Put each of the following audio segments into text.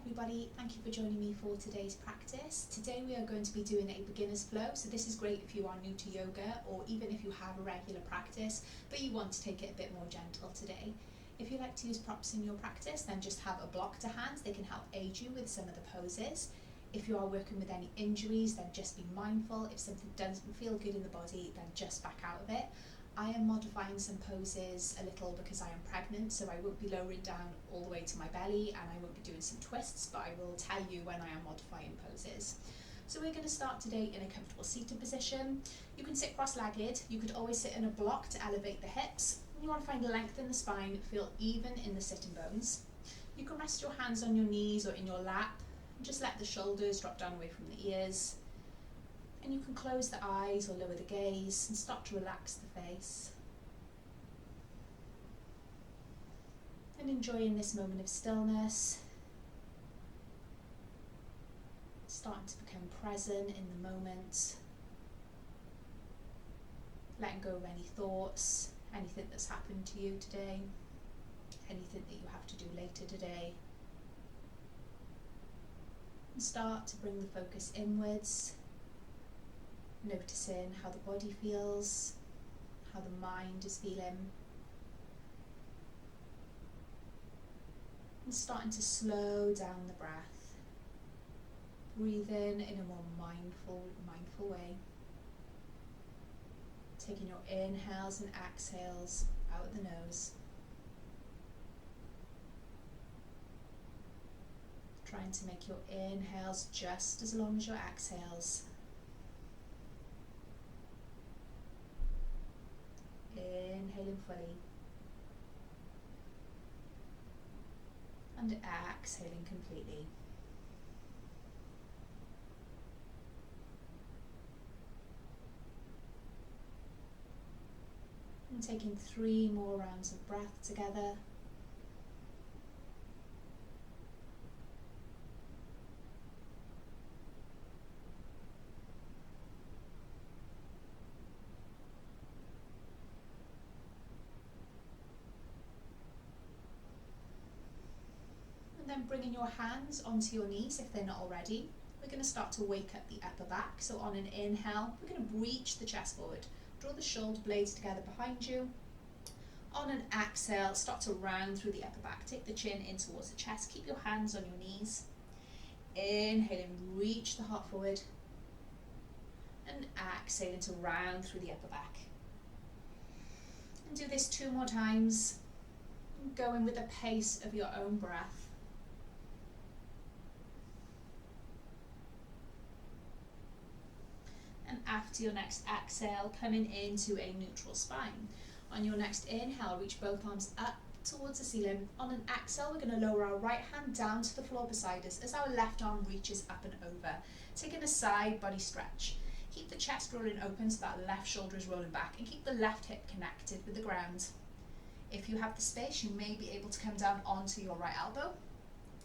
everybody, thank you for joining me for today's practice. Today we are going to be doing a beginner's flow, so this is great if you are new to yoga or even if you have a regular practice but you want to take it a bit more gentle today. If you like to use props in your practice, then just have a block to hand. They can help aid you with some of the poses. If you are working with any injuries, then just be mindful. If something doesn't feel good in the body, then just back out of it. I am modifying some poses a little because I am pregnant, so I won't be lowering down all the way to my belly and I won't be doing some twists, but I will tell you when I am modifying poses. So we're going to start today in a comfortable seated position. You can sit cross-legged. You could always sit in a block to elevate the hips. You want to find length in the spine, feel even in the sitting bones. You can rest your hands on your knees or in your lap and just let the shoulders drop down away from the ears. And you can close the eyes or lower the gaze and start to relax the face. And enjoying this moment of stillness. Starting to become present in the moment. Letting go of any thoughts, anything that's happened to you today, anything that you have to do later today. And start to bring the focus inwards. Noticing how the body feels, how the mind is feeling, and starting to slow down the breath, breathing in a more mindful way, taking your inhales and exhales out of the nose, trying to make your inhales just as long as your exhales. Inhaling fully and exhaling completely. And taking 3 more rounds of breath together. Then bringing your hands onto your knees if they're not already. We're going to start to wake up the upper back. So on an inhale, we're going to reach the chest forward. Draw the shoulder blades together behind you. On an exhale, start to round through the upper back. Take the chin in towards the chest. Keep your hands on your knees. Inhaling, reach the heart forward. And exhaling to round through the upper back. And do this 2 more times. Going with the pace of your own breath. And after your next exhale, coming into a neutral spine. On your next inhale, reach both arms up towards the ceiling. On an exhale, we're going to lower our right hand down to the floor beside us as our left arm reaches up and over. Taking a side body stretch. Keep the chest rolling open so that left shoulder is rolling back and keep the left hip connected with the ground. If you have the space, you may be able to come down onto your right elbow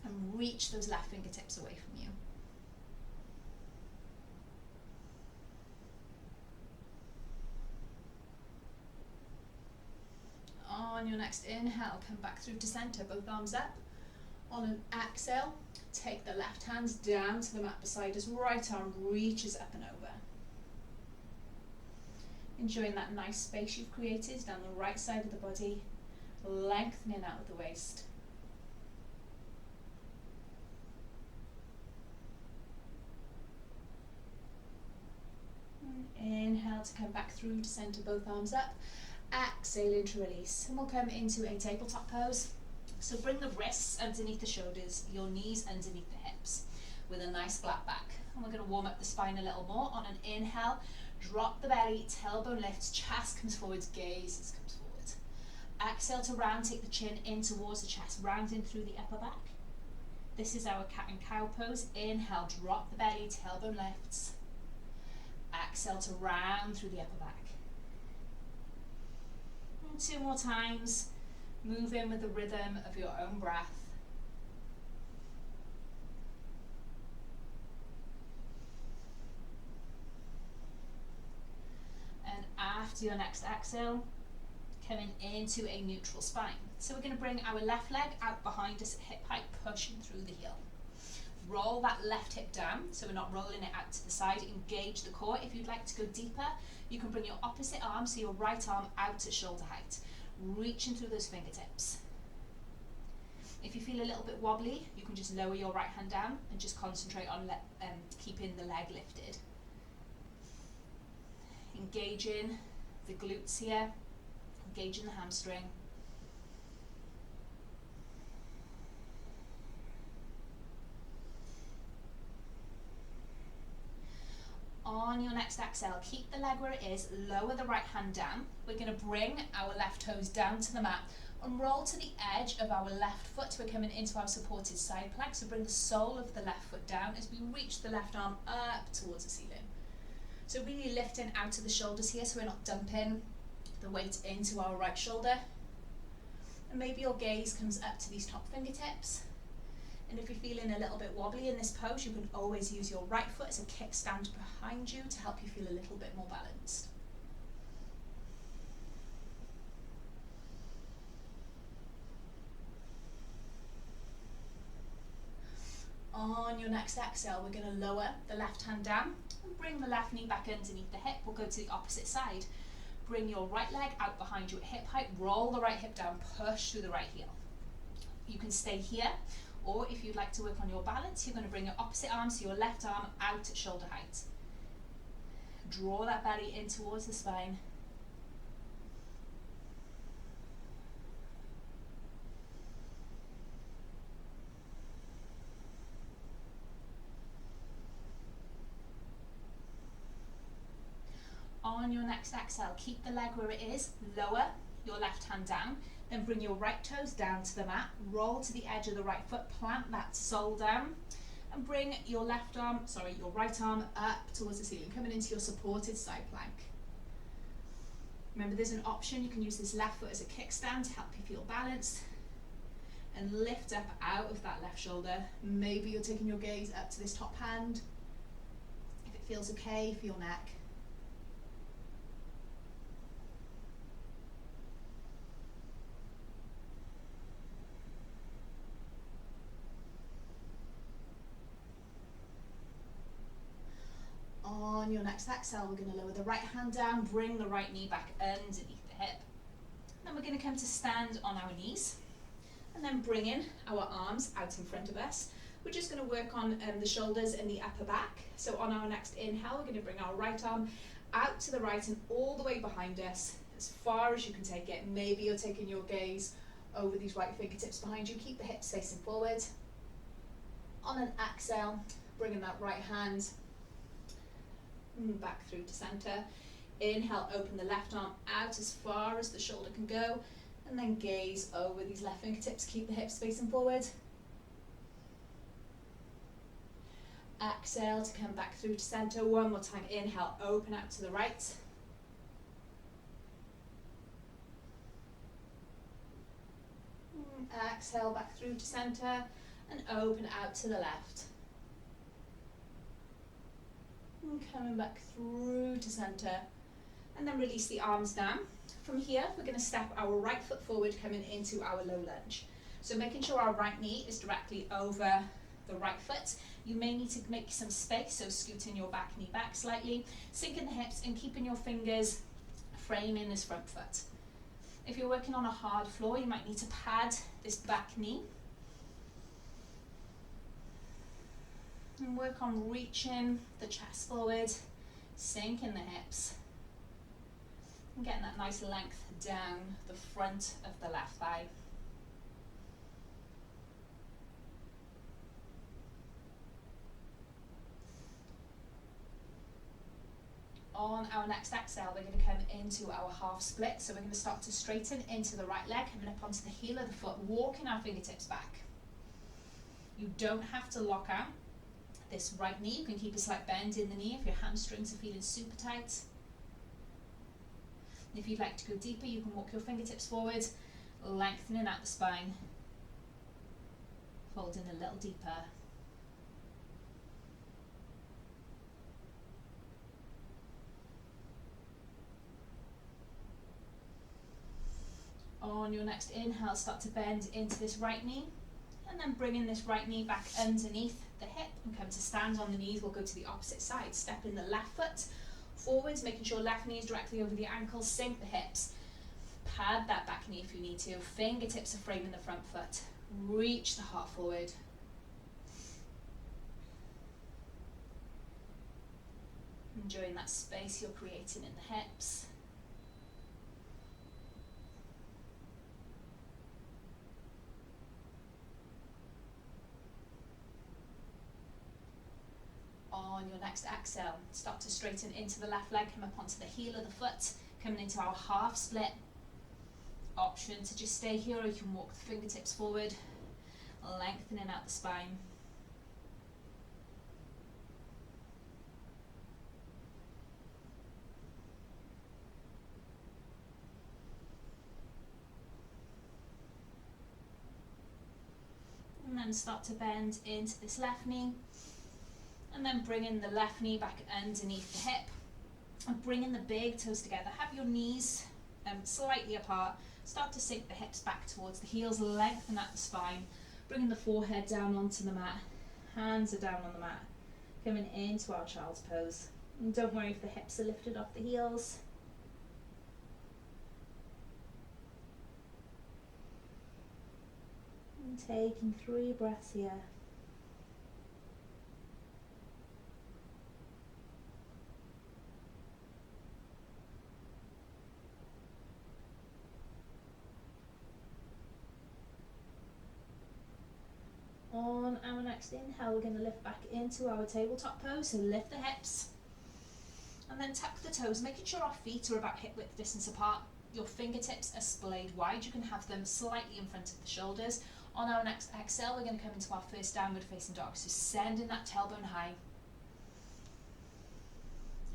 and reach those left fingertips away from you. On your next inhale, come back through to center, both arms up. On an exhale, take the left hand down to the mat beside us, right arm reaches up and over. Enjoying that nice space you've created down the right side of the body, lengthening out of the waist. Inhale to come back through to center, both arms up. Exhaling to release, and we'll come into a tabletop pose. So bring the wrists underneath the shoulders, your knees underneath the hips with a nice flat back. And we're going to warm up the spine a little more. On an inhale, drop the belly, tailbone lifts, chest comes forwards, gaze comes forward. Exhale to round, take the chin in towards the chest, rounding through the upper back. This is our cat and cow pose. Inhale, drop the belly, tailbone lifts. Exhale to round through the upper back. 2 more times, move in with the rhythm of your own breath. And after your next exhale, coming into a neutral spine. So we're going to bring our left leg out behind us at hip height, pushing through the heel. roll that left hip down, so we're not rolling it out to the side. Engage the core. If you'd like to go deeper, you can bring your opposite arm, so your right arm out at shoulder height, reaching through those fingertips. If you feel a little bit wobbly, you can just lower your right hand down and just concentrate on keeping the leg lifted. Engaging the glutes here, engaging the hamstring. On your next exhale, keep the leg where it is, lower the right hand down. We're going to bring our left toes down to the mat and roll to the edge of our left foot. We're coming into our supported side plank, so bring the sole of the left foot down as we reach the left arm up towards the ceiling. So really lifting out of the shoulders here, so we're not dumping the weight into our right shoulder. And maybe your gaze comes up to these top fingertips. And if you're feeling a little bit wobbly in this pose, you can always use your right foot as a kickstand behind you to help you feel a little bit more balanced. On your next exhale, we're going to lower the left hand down and bring the left knee back underneath the hip. We'll go to the opposite side. Bring your right leg out behind you at hip height, roll the right hip down, push through the right heel. You can stay here, or if you'd like to work on your balance, you're going to bring your opposite arm, so your left arm out at shoulder height. Draw that belly in towards the spine. On your next exhale, keep the leg where it is, lower your left hand down, then bring your right toes down to the mat, roll to the edge of the right foot, plant that sole down, and bring your right arm up towards the ceiling, coming into your supported side plank. Remember, there's an option, you can use this left foot as a kickstand to help you feel balanced, and lift up out of that left shoulder. Maybe you're taking your gaze up to this top hand. If it feels okay for your neck. On your next exhale, we're going to lower the right hand down, bring the right knee back underneath the hip. Then we're going to come to stand on our knees and then bring in our arms out in front of us. We're just going to work on the shoulders and the upper back. So on our next inhale, we're going to bring our right arm out to the right and all the way behind us, as far as you can take it. Maybe you're taking your gaze over these right fingertips behind you. Keep the hips facing forward. On an exhale, bringing that right hand back through to center. Inhale, open the left arm out as far as the shoulder can go, and then gaze over these left fingertips. Keep the hips facing forward. Exhale to come back through to center. One more time. Inhale, open out to the right. Exhale, back through to center, and open out to the left. And coming back through to center, and then release the arms down. From here, we're going to step our right foot forward, coming into our low lunge. So making sure our right knee is directly over the right foot. You may need to make some space, so scooting your back knee back slightly, sinking the hips and keeping your fingers framing this front foot. If you're working on a hard floor, you might need to pad this back knee. And work on reaching the chest forward, sinking the hips, and getting that nice length down the front of the left thigh. On our next exhale, we're going to come into our half split. So we're going to start to straighten into the right leg, coming up onto the heel of the foot, walking our fingertips back. You don't have to lock out this right knee. You can keep a slight bend in the knee if your hamstrings are feeling super tight. And if you'd like to go deeper, you can walk your fingertips forward, lengthening out the spine, folding a little deeper. On your next inhale, start to bend into this right knee, and then bringing this right knee back underneath the hip. And come to stand on the knees, we'll go to the opposite side. Step in the left foot forwards, making sure left knee is directly over the ankles, sink the hips. Pad that back knee if you need to. Fingertips are framing the front foot. Reach the heart forward. Enjoying that space you're creating in the hips. On your next exhale, start to straighten into the left leg, come up onto the heel of the foot, coming into our half split. Option to just stay here, or you can walk the fingertips forward, lengthening out the spine. And then start to bend into this left knee. And then bringing the left knee back underneath the hip. And bringing the big toes together. Have your knees slightly apart. Start to sink the hips back towards the heels. Lengthen out the spine. Bringing the forehead down onto the mat. Hands are down on the mat. Coming into our child's pose. And don't worry if the hips are lifted off the heels. And taking 3 breaths here. On our next inhale, we're going to lift back into our tabletop pose, so lift the hips and then tuck the toes, making sure our feet are about hip width distance apart. Your fingertips are splayed wide, you can have them slightly in front of the shoulders. On our next exhale, we're going to come into our first downward facing dog, so sending that tailbone high.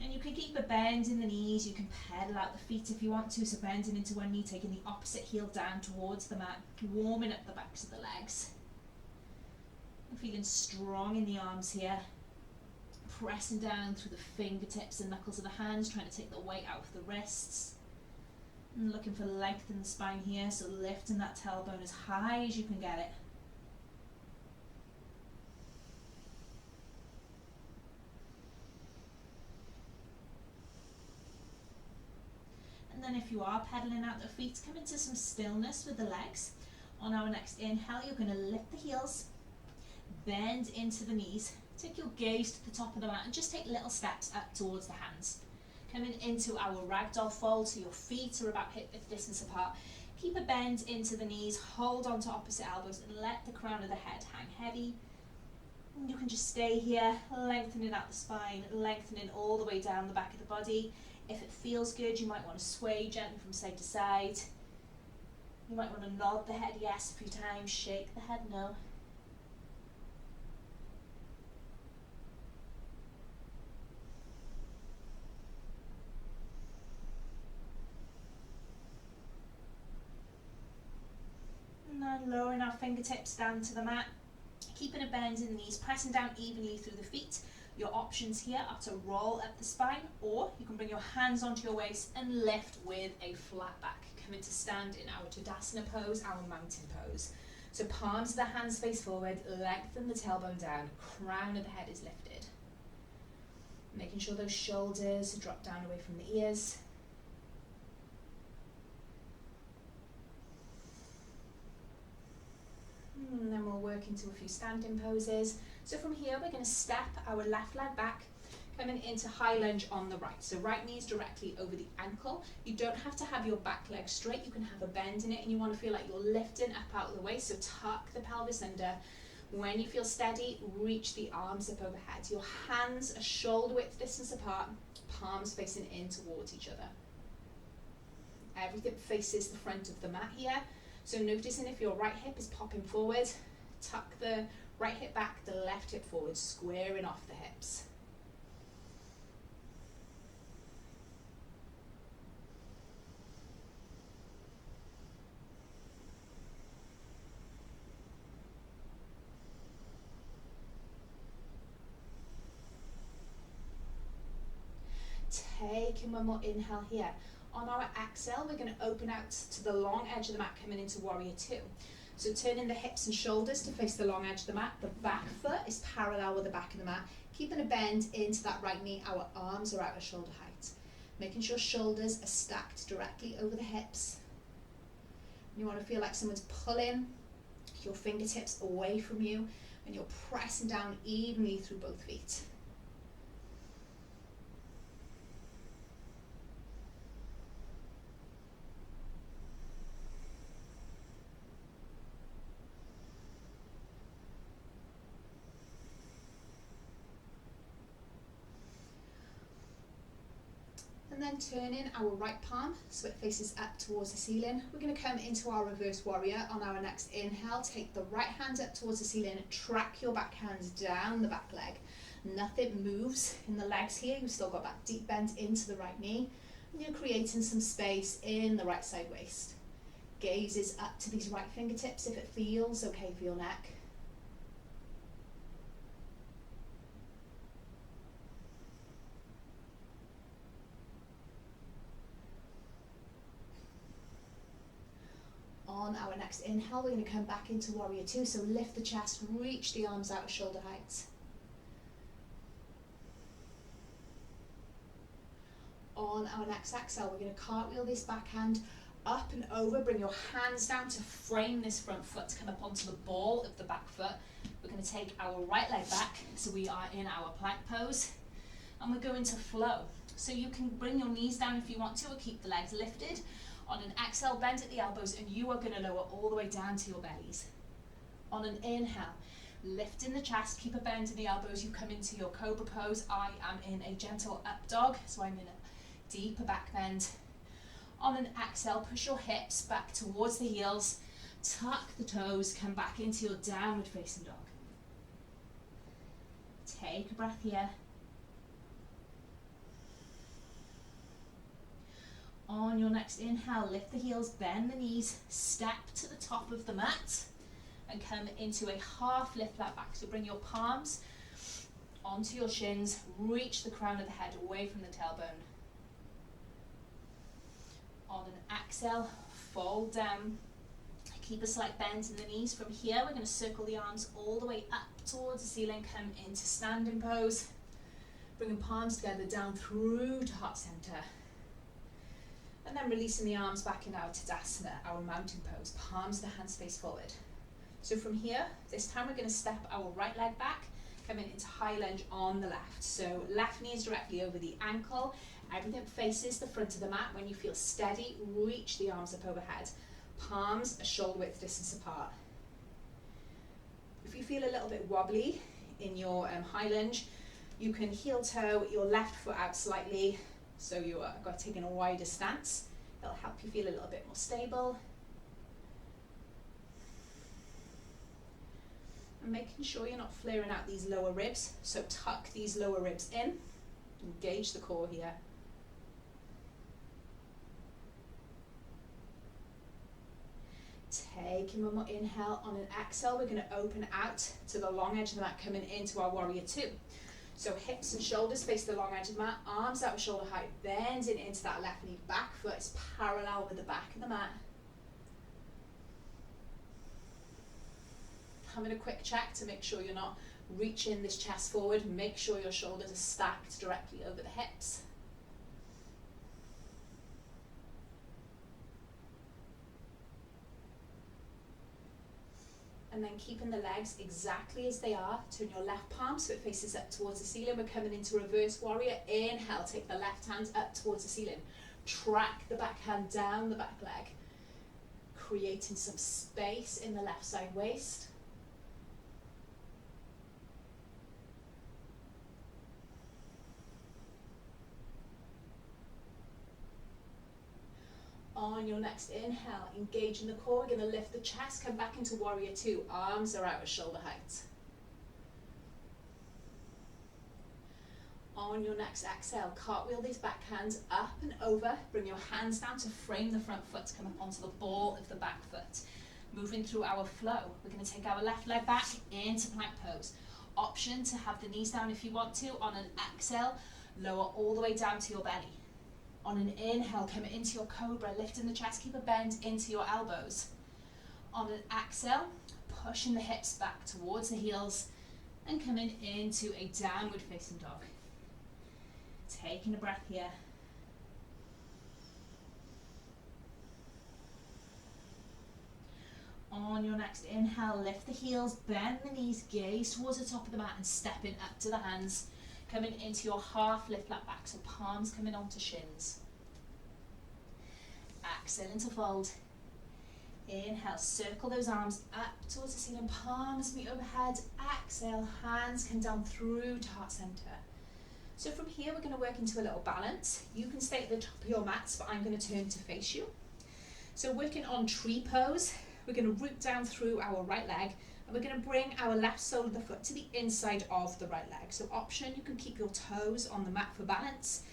And you can keep a bend in the knees, you can pedal out the feet if you want to, so bending into one knee, taking the opposite heel down towards the mat, warming up the backs of the legs. Feeling strong in the arms here, pressing down through the fingertips and knuckles of the hands, trying to take the weight out of the wrists. And looking for length in the spine here, so lifting that tailbone as high as you can get it. And then if you are pedaling out the feet, come into some stillness with the legs. On our next inhale, you're going to lift the heels. Bend into the knees, take your gaze to the top of the mat and just take little steps up towards the hands. Coming into our Ragdoll Fold, so your feet are about hip width distance apart. Keep a bend into the knees, hold on to opposite elbows and let the crown of the head hang heavy. And you can just stay here, lengthening out the spine, lengthening all the way down the back of the body. If it feels good, you might want to sway gently from side to side. You might want to nod the head yes a few times, shake the head no. And then lowering our fingertips down to the mat, keeping a bend in the knees, pressing down evenly through the feet. Your options here are to roll up the spine, or you can bring your hands onto your waist and lift with a flat back. Coming to stand in our Tadasana pose, our mountain pose. So palms of the hands face forward, lengthen the tailbone down, crown of the head is lifted. Making sure those shoulders drop down away from the ears. And then we'll work into a few standing poses. So from here, we're going to step our left leg back, coming into high lunge on the right. So right knee is directly over the ankle. You don't have to have your back leg straight. You can have a bend in it, and you want to feel like you're lifting up out of the waist. So tuck the pelvis under. When you feel steady, reach the arms up overhead. Your hands are shoulder width distance apart, palms facing in towards each other. Everything faces the front of the mat here. So noticing if your right hip is popping forward, tuck the right hip back, the left hip forward, squaring off the hips. Taking one more inhale here. On our exhale, we're going to open out to the long edge of the mat, coming into warrior two. So turning the hips and shoulders to face the long edge of the mat. The back foot is parallel with the back of the mat. Keeping a bend into that right knee, our arms are out at shoulder height. Making sure shoulders are stacked directly over the hips. You want to feel like someone's pulling your fingertips away from you and you're pressing down evenly through both feet. And then turning our right palm so it faces up towards the ceiling. We're going to come into our reverse warrior on our next inhale. Take the right hand up towards the ceiling, track your back hands down the back leg. Nothing moves in the legs here. You've still got that deep bend into the right knee. And you're creating some space in the right side waist. Gaze is up to these right fingertips if it feels okay for your neck. On our next inhale, we're going to come back into warrior two. So lift the chest, reach the arms out at shoulder height. On our next exhale, we're going to cartwheel this back hand up and over. Bring your hands down to frame this front foot to come up onto the ball of the back foot. We're going to take our right leg back, so we are in our plank pose. And we're going to flow. So you can bring your knees down if you want to, or keep the legs lifted. On an exhale, bend at the elbows, and you are going to lower all the way down to your bellies. On an inhale, lift in the chest, keep a bend in the elbows, you come into your cobra pose. I am in a gentle up dog, so I'm in a deeper back bend. On an exhale, push your hips back towards the heels, tuck the toes, come back into your downward facing dog. Take a breath here. On your next inhale, lift the heels, bend the knees, step to the top of the mat and come into a half lift flat back. So bring your palms onto your shins, reach the crown of the head away from the tailbone. On an exhale, fold down. Keep a slight bend in the knees. From here, we're going to circle the arms all the way up towards the ceiling, come into standing pose. Bringing palms together down through to heart center. And then releasing the arms back in our Tadasana, our mountain pose. Palms of the hands face forward. So from here, this time we're going to step our right leg back, coming into high lunge on the left. So left knee is directly over the ankle. Everything faces the front of the mat. When you feel steady, reach the arms up overhead. Palms a shoulder width distance apart. If you feel a little bit wobbly in your high lunge, you can heel toe your left foot out slightly, so you are taking a wider stance. It'll help you feel a little bit more stable. And making sure you're not flaring out these lower ribs, so tuck these lower ribs in, engage the core here. Taking one more inhale. On an exhale, we're going to open out to the long edge of the mat, coming into our warrior two. So hips and shoulders face the long edge of the mat, arms out shoulder height, bending into that left knee. Back foot is parallel with the back of the mat. Having a quick check to make sure you're not reaching this chest forward. Make sure your shoulders are stacked directly over the hips. And then keeping the legs exactly as they are. Turn your left palm so it faces up towards the ceiling. We're coming into reverse warrior. Inhale, take the left hand up towards the ceiling. Track the back hand down the back leg. Creating some space in the left side waist. On your next inhale, engaging the core, we're going to lift the chest, come back into warrior two. Arms are out at shoulder height. On your next exhale, cartwheel these back hands up and over. Bring your hands down to frame the front foot to come up onto the ball of the back foot. Moving through our flow, we're going to take our left leg back into plank pose. Option to have the knees down if you want to. On an exhale, lower all the way down to your belly. On an inhale, come into your cobra, lifting the chest, keep a bend into your elbows. On an exhale, pushing the hips back towards the heels and coming into a downward facing dog. Taking a breath here. On your next inhale, lift the heels, bend the knees, gaze towards the top of the mat and stepping up to the hands. Coming into your half lift flat back, so palms coming onto shins. Exhale into fold. Inhale, circle those arms up towards the ceiling, palms meet overhead. Exhale, hands come down through to heart center. So from here we're going to work into a little balance. You can stay at the top of your mats, but I'm going to turn to face you. So working on tree pose, we're going to root down through our right leg and we're going to bring our left sole of the foot to the inside of the right leg. So option, you can keep your toes on the mat for balance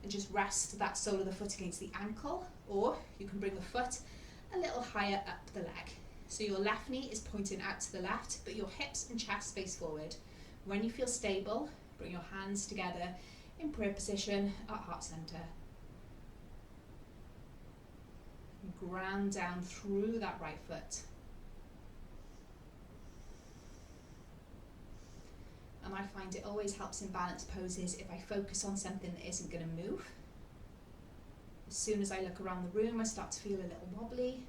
and just rest that sole of the foot against the ankle, or you can bring the foot a little higher up the leg. So your left knee is pointing out to the left, but your hips and chest face forward. When you feel stable, bring your hands together in prayer position at heart center. Ground down through that right foot. And I find it always helps in balance poses if I focus on something that isn't going to move. As soon as I look around the room, I start to feel a little wobbly.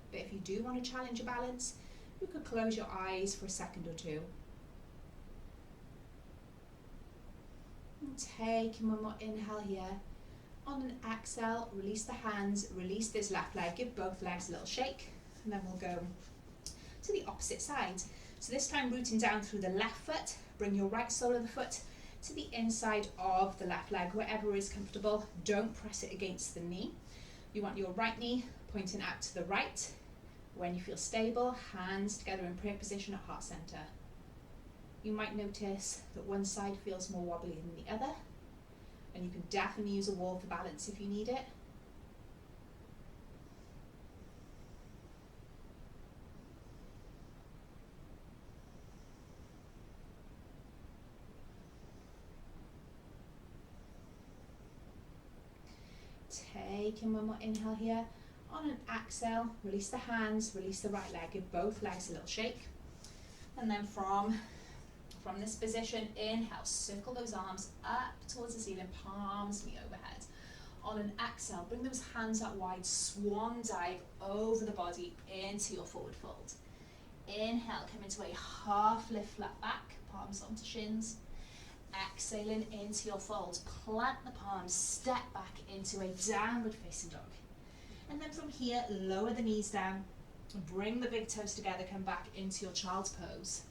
But if you do want to challenge your balance, you could close your eyes for a second or two. And taking one more inhale here. On an exhale, release the hands, release this left leg, give both legs a little shake, and then we'll go to the opposite side. So this time rooting down through the left foot, bring your right sole of the foot to the inside of the left leg, wherever is comfortable. Don't press it against the knee. You want your right knee pointing out to the right. When you feel stable, hands together in prayer position at heart center. You might notice that one side feels more wobbly than the other, and you can definitely use a wall for balance if you need it. Taking one more inhale here. On an exhale, release the hands, release the right leg, give both legs a little shake. And then from this position, inhale, circle those arms up towards the ceiling, palms meet overhead. On an exhale, bring those hands out wide, swan dive over the body into your forward fold. Inhale, come into a half lift flat back, palms onto shins. Exhaling into your fold, plant the palms, step back into a downward facing dog. And then from here, lower the knees down, bring the big toes together, come back into your child's pose.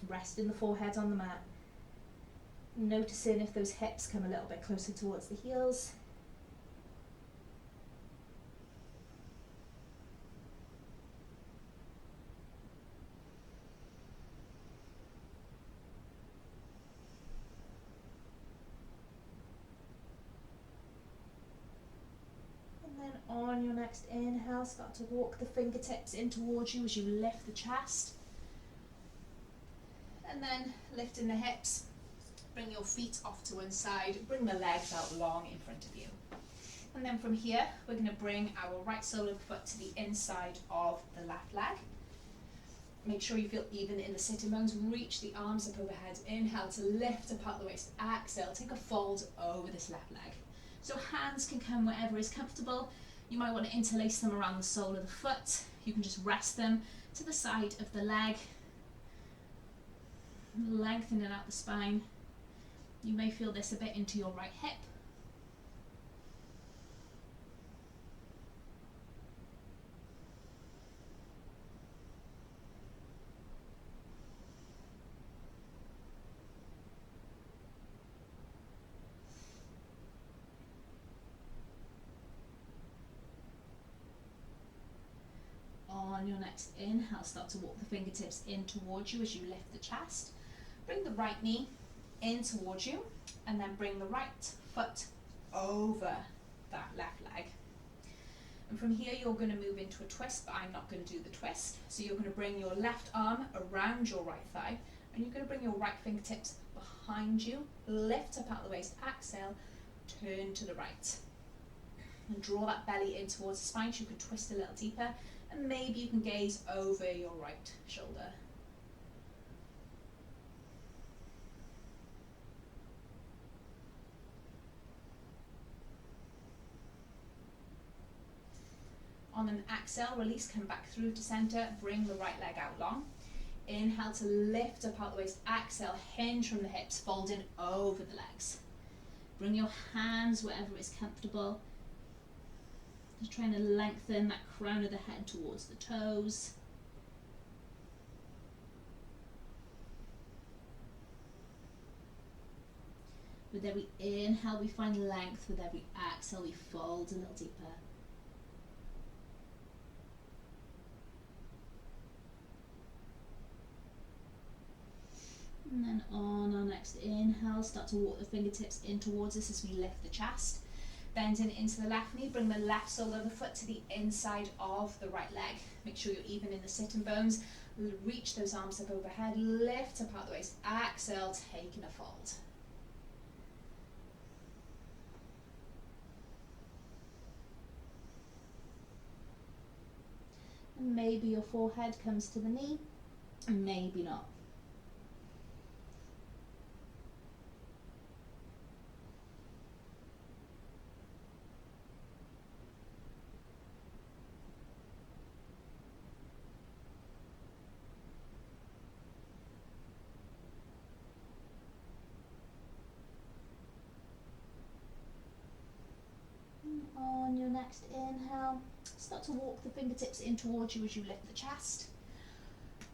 Resting the forehead on the mat. Noticing if those hips come a little bit closer towards the heels. And then on your next inhale, start to walk the fingertips in towards you as you lift the chest. And then lifting the hips, bring your feet off to one side, bring the legs out long in front of you. And then from here, we're going to bring our right sole of the foot to the inside of the left leg. Make sure you feel even in the sitting bones, reach the arms up overhead. Inhale to lift apart the waist, exhale, take a fold over this left leg. So hands can come wherever is comfortable. You might want to interlace them around the sole of the foot. You can just rest them to the side of the leg. Lengthening out the spine. You may feel this a bit into your right hip. On your next inhale, start to walk the fingertips in towards you as you lift the chest. Bring the right knee in towards you, and then bring the right foot over that left leg. And from here, you're going to move into a twist, but I'm not going to do the twist. So you're going to bring your left arm around your right thigh, and you're going to bring your right fingertips behind you, lift up out the waist, exhale, turn to the right. And draw that belly in towards the spine, so you can twist a little deeper, And maybe you can gaze over your right shoulder. On an exhale, release, come back through to center, bring the right leg out long. Inhale to lift up out the waist, exhale, hinge from the hips, fold in over the legs. Bring your hands wherever is comfortable. Just trying to lengthen that crown of the head towards the toes. With every inhale, we find length. With every exhale, we fold a little deeper. And then on our next inhale, start to walk the fingertips in towards us as we lift the chest. Bending into the left knee, bring the left sole of the foot to the inside of the right leg. Make sure you're even in the sitting bones. Reach those arms up overhead, lift up out the waist. Exhale, taking a fold. And maybe your forehead comes to the knee, and maybe not. On your next inhale, start to walk the fingertips in towards you as you lift the chest.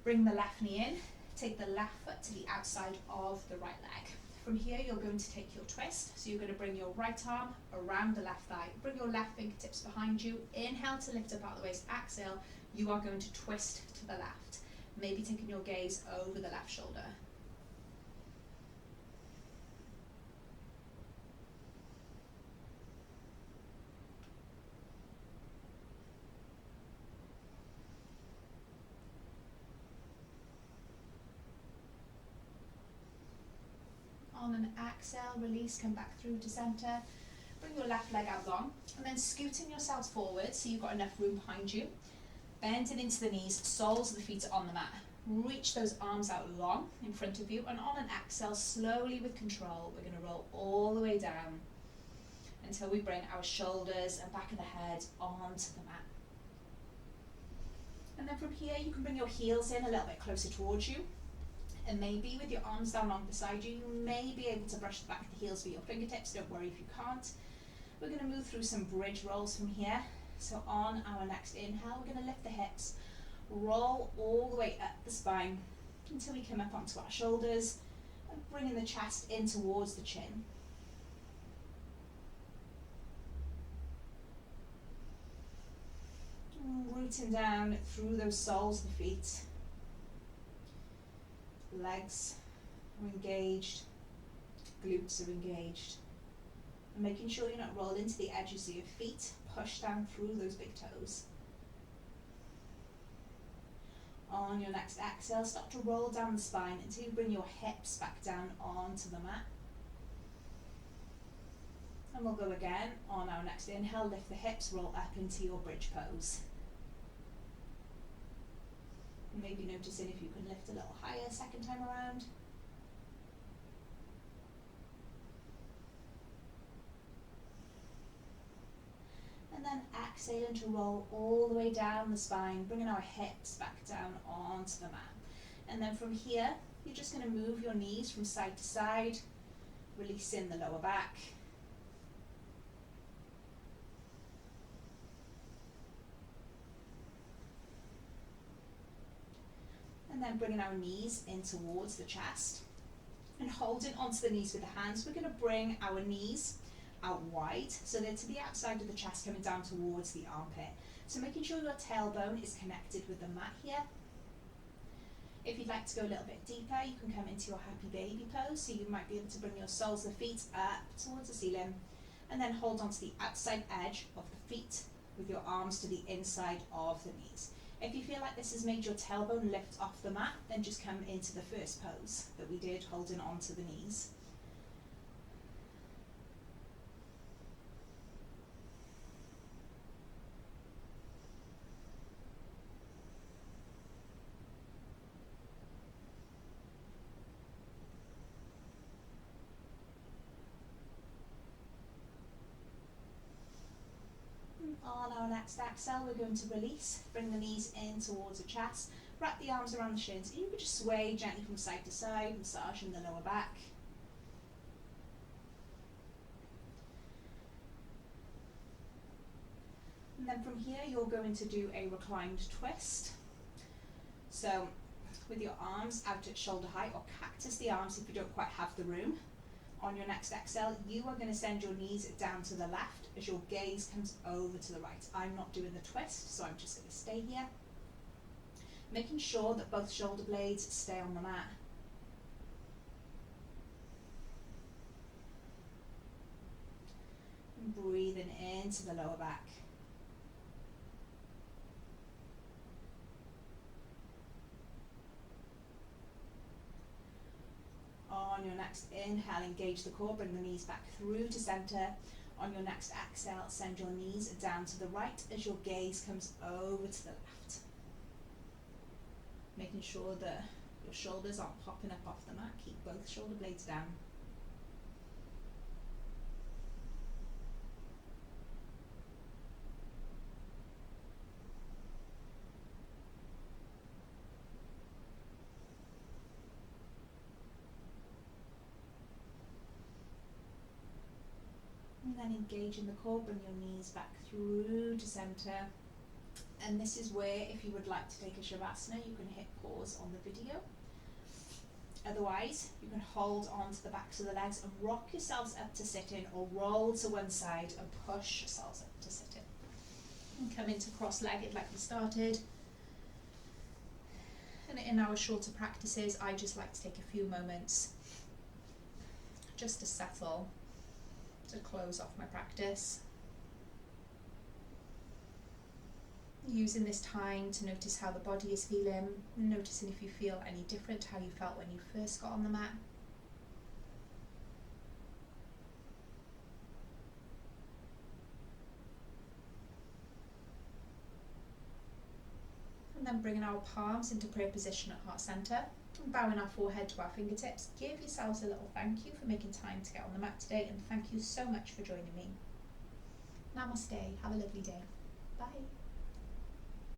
Bring the left knee in, take the left foot to the outside of the right leg. From here, you're going to take your twist. So you're going to bring your right arm around the left thigh. Bring your left fingertips behind you. Inhale to lift up out the waist. Exhale, you are going to twist to the left. Maybe taking your gaze over the left shoulder. On an exhale, release, come back through to center. Bring your left leg out long, and then scooting yourselves forward so you've got enough room behind you. Bending into the knees, soles of the feet are on the mat. Reach those arms out long in front of you, and on an exhale, slowly with control, we're going to roll all the way down until we bring our shoulders and back of the head onto the mat. And then from here, you can bring your heels in a little bit closer towards you. And maybe with your arms down along beside you, you may be able to brush the back of the heels with your fingertips. Don't worry if you can't. We're going to move through some bridge rolls from here. So on our next inhale, we're going to lift the hips, roll all the way up the spine until we come up onto our shoulders and bringing the chest in towards the chin. Rooting down through those soles of the feet. Legs are engaged, glutes are engaged, and making sure you're not rolled into the edges of your feet. Push down through those big toes. On your next exhale, start to roll down the spine until you bring your hips back down onto the mat. And we'll go again. On our next inhale, lift the hips, roll up into your bridge pose. Maybe noticing if you can lift a little higher second time around. And then exhaling to roll all the way down the spine, bringing our hips back down onto the mat. And then from here, you're just going to move your knees from side to side, releasing the lower back. And then bringing our knees in towards the chest and holding onto the knees with the hands. We're going to bring our knees out wide so they're to the outside of the chest, coming down towards the armpit. So making sure your tailbone is connected with the mat here. If you'd like to go a little bit deeper, you can come into your happy baby pose. So you might be able to bring your soles of the feet up towards the ceiling and then hold onto the outside edge of the feet with your arms to the inside of the knees. If you feel like this has made your tailbone lift off the mat, then just come into the first pose that we did, holding onto the knees. next exhale, we're going to release, bring the knees in towards the chest, wrap the arms around the shins. You could just sway gently from side to side, massaging the lower back. And then from here, you're going to do a reclined twist. So with your arms out at shoulder height, or cactus the arms if you don't quite have the room. On your next exhale, you are going to send your knees down to the left as your gaze comes over to the right. I'm not doing the twist, so I'm just going to stay here. Making sure that both shoulder blades stay on the mat. And breathing into the lower back. On your next inhale, engage the core, bring the knees back through to center. On your next exhale, send your knees down to the right as your gaze comes over to the left. Making sure that your shoulders aren't popping up off the mat. Keep both shoulder blades down. And then engage in the core, bring your knees back through to center. And this is where, if you would like to take a Shavasana, you can hit pause on the video. Otherwise, you can hold on to the backs of the legs and rock yourselves up to sit-in, or roll to one side and push yourselves up to sit-in. And come into cross-legged like we started. And in our shorter practices, I just like to take a few moments just to settle, to close off my practice. Using this time to notice how the body is feeling, noticing if you feel any different to how you felt when you first got on the mat. And then bringing our palms into prayer position at heart center, and bowing our forehead to our fingertips. Give yourselves a little thank you for making time to get on the mat today, and thank you so much for joining me. Namaste. Have a lovely day. Bye.